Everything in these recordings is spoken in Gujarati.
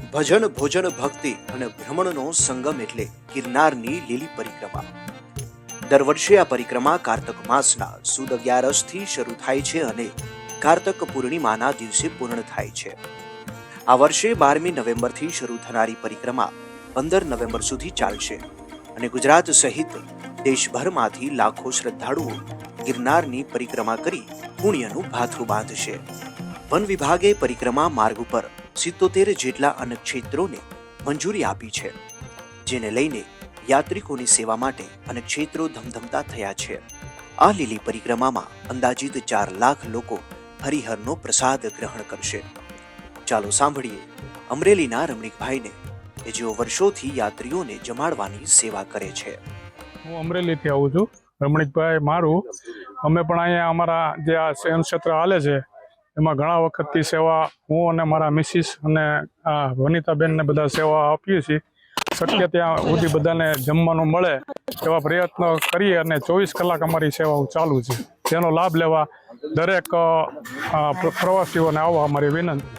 ભજન ભોજન ભક્તિ અને ભ્રમણનો સંગમ એટલે ગિરનારની લીલી પરિક્રમા। દર વર્ષે આ પરિક્રમા કાર્તક માસના સુદ 11થી શરૂ થાય છે અને કાર્તક પૂર્ણિમાના દિવસે પૂર્ણ થાય છે। આ વર્ષે 12મી નવેમ્બરથી શરૂ થનારી પરિક્રમા 15 નવેમ્બર સુધી ચાલશે અને ગુજરાત સહિત દેશભરમાંથી લાખો શ્રદ્ધાળુઓ ગિરનારની પરિક્રમા કરી પુણ્યનું ભાથું બાંધશે। વન વિભાગે પરિક્રમા માર્ગ ઉપર 77 જેટલા અન્નક્ષેત્રોને મંજૂરી આપી છે, જેને લઈને યાત્રિકોની સેવા માટે અન્નક્ષેત્રો ધમધમતા થયા છે। આ લીલી પરિક્રમામાં અંદાજિત 4 લાખ લોકો હરિહરનો પ્રસાદ ગ્રહણ કરશે। ચાલો સાંભળીએ અમરેલીના રમણીકભાઈને કે જેઓ વર્ષોથી યાત્રીઓને જમાડવાની સેવા કરે છે। હું અમરેલીથી આવું છું, રમણીકભાઈ મારું। અમે પણ અહીંયા અમારા જે આ શયન ક્ષેત્ર હાલે છે એમાં ઘણા વખતથી સેવા હું અને મારા મિસિસ અને વનિતાબેનને બધા સેવા આપીએ છીએ। શક્ય ત્યાં સુધી બધાને જમવાનું મળે એવા પ્રયત્નો કરીએ અને 24 કલાક અમારી સેવાઓ ચાલુ છે, જેનો લાભ લેવા દરેક પ્રવાસીઓને આવવા અમારી વિનંતી।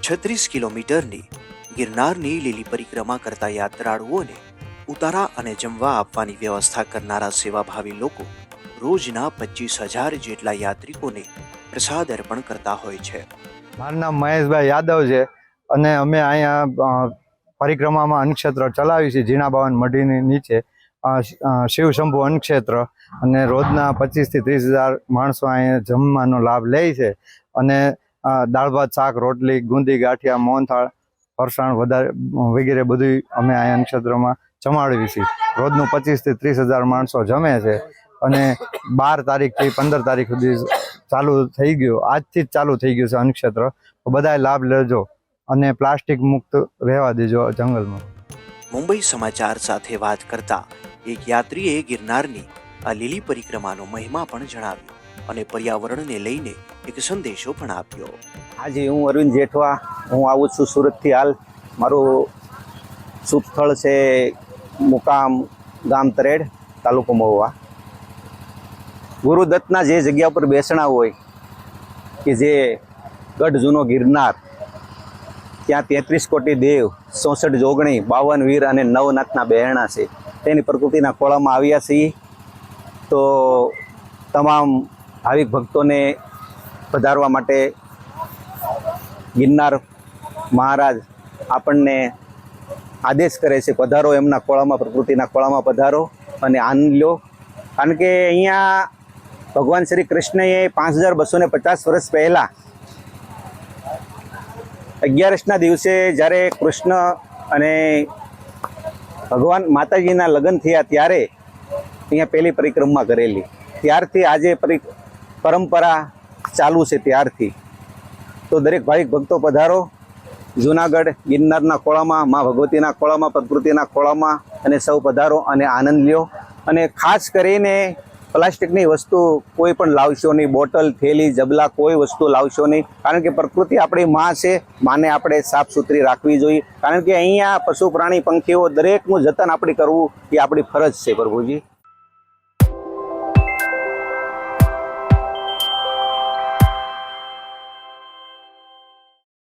36 કિલોમીટરની ગિરનારની લીલી પરિક્રમા કરતા યાત્રાળુઓને ઉતારા અને જમવા આપવાની વ્યવસ્થા કરનારા સેવાભાવી લોકો રોજના 25,000 જેટલા યાત્રિકોને પ્રસાદ અર્પણ કરતા હોય છે। મારું નામ મહેશભાઈ યાદવ છે અને અમે અહીંયા પરિક્રમામાં અન્નક્ષેત્ર ચલાવી છે ઝીણાબાવન મઢીની નીચે શિવ શંભુ અન્નક્ષેત્ર, અને રોજના 25,000 થી 30,000 માણસો અહીંયા જમવાનો લાભ લે છે અને દાળ ભાત શાક રોટલી ગુંદી ગાંઠિયા મોહનથાળ ફરસાણ વગેરે બધું અમે અહીંયા અન્નક્ષેત્રમાં જમાડવી છીએ। રોજનું 25,000 થી 30,000 માણસો જમે છે અને 12 તારીખથી 15 તારીખ સુધી ચાલુ થઈ ગયું, આજથી જ ચાલુ થઈ ગયું છે અન્નક્ષેત્ર। બધાએ લાભ લેજો અને પ્લાસ્ટિક મુક્ત રહેવા દેજો જંગલમાં। મુંબઈ સમાચાર સાથે વાત કરતા એક યાત્રીએ ગિરનારની આ લીલી પરિક્રમાનો મહિમા પણ જણાવ્યો અને પર્યાવરણને લઈને એક સંદેશો પણ આપ્યો। આજે હું અરવિંદ જેઠવા, હું આવું છું સુરતથી। હાલ મારું શુભ સ્થળ છે મુકામ ગામ તરેડ, તાલુકો મહુવા। ગુરુદત્તના જે જગ્યા ઉપર બેસણા હોય કે જે ગઢ જૂનો ગિરનાર, ત્યાં 33 કોટી દેવ 64 જોગણી 52 વીર અને 9 નાથના બહેરણા છે, તેની પ્રકૃતિના ખોળામાં આવ્યા છીએ। તો તમામ ભાવિક ભક્તોને પધારવા માટે ગિરનાર મહારાજ આપણને આદેશ કરે છે, પધારો એમના ખોળામાં, પ્રકૃતિના ખોળામાં પધારો અને આનંદ લો। કારણ કે અહીંયા ભગવાન શ્રી કૃષ્ણએ 5250 વર્ષ પહેલાં 11ના દિવસે જ્યારે કૃષ્ણ અને ભગવાન માતાજીના લગ્ન થયા ત્યારે અહીંયા પહેલી પરિક્રમા કરેલી, ત્યારથી આજે પરંપરા ચાલુ છે ત્યારથી। તો દરેક ભાવિક ભક્તો પધારો જૂનાગઢ ગિરનારના ખોળામાં, મા ભગવતીના ખોળામાં, પ્રકૃતિના ખોળામાં, અને સૌ પધારો અને આનંદ લ્યો। અને ખાસ કરીને પ્લાસ્ટિકની વસ્તુ કોઈ પણ લાવશો નહીં, બોટલ થેલી જબલા કોઈ વસ્તુ લાવશો નહીં, કારણ કે પ્રકૃતિ આપણી માં છે, માને આપણે સાફ સુથરી રાખવી જોઈએ। કારણ કે અહીંયા પશુ પ્રાણી પંખીઓ દરેકનું જતન આપણે કરવું એ આપણી ફરજ છે પ્રભુજી।